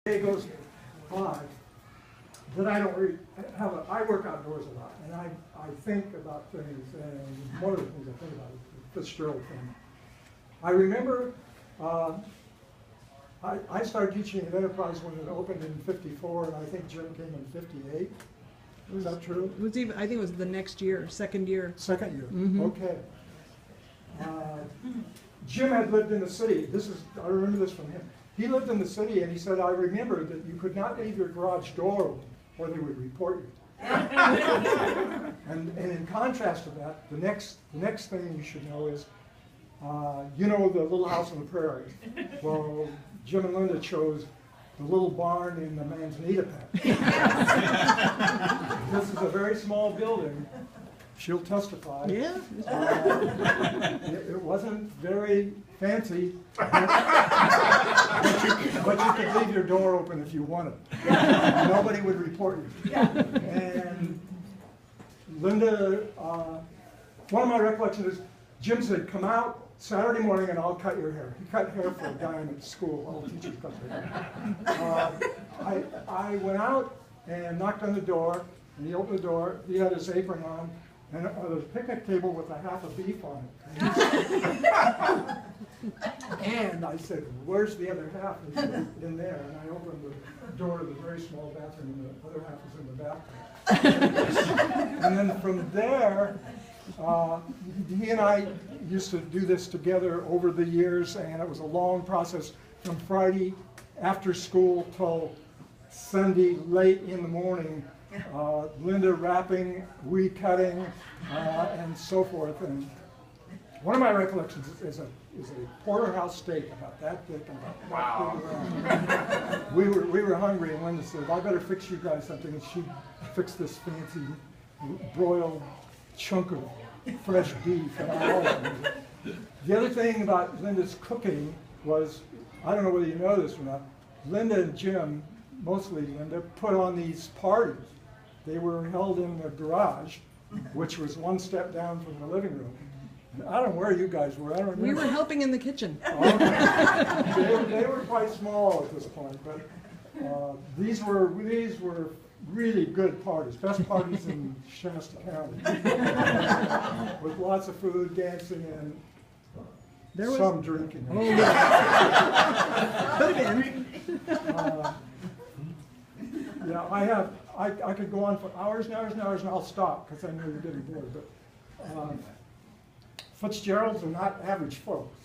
day goes by that I don't I work outdoors a lot, and I think about things, and one of the things I think about is the Fitzgerald family. I remember I started teaching at Enterprise when it opened in '54, and I think Jim came in '58. Is that true? It was even, I think it was the next year, second year. Second year, Mhm. okay. Jim had lived in the city. I remember this from him. He lived in the city, and he said, I remember that you could not leave your garage door open or they would report you. And in contrast to that, the next thing you should know is, you know the Little House on the Prairie. Well, Jim and Linda chose the little barn in the manzanita patch. This is a very small building. She'll testify. Yeah. It wasn't very fancy, but you could leave your door open if you wanted. Nobody would report you. And Linda, one of my recollections is Jim said, come out Saturday morning and I'll cut your hair. He cut hair for a dime at school. All teachers cut their hair. I went out and knocked on the door, and he opened the door. He had his apron on, and there was a picnic table with a half a beef on it. And I said, where's the other half? And he said, in there. And I opened the door to the very small bathroom, and the other half was in the bathtub. And then from there, he and I used to do this together over the years, and it was a long process from Friday after school till Sunday late in the morning. Linda wrapping, we cutting, and so forth. And one of my recollections is a porterhouse steak about that thick and about that big around. We were hungry, and Linda said, I better fix you guys something. And she fixed this fancy broiled chunk of fresh beef. And all of it. The other thing about Linda's cooking was, I don't know whether you know this or not, Linda and Jim, mostly Linda, put on these parties. They were held in the garage, which was one step down from the living room. And I don't know where you guys were. I don't remember. We were helping in the kitchen. They were quite small at this point, but these were really good parties, best parties in Shasta County, with lots of food, dancing, and some drinking. Oh, yeah. Could have been. Yeah, I could go on for hours and hours and hours, and I'll stop because I know you're getting bored. But Fitzgeralds are not average folks.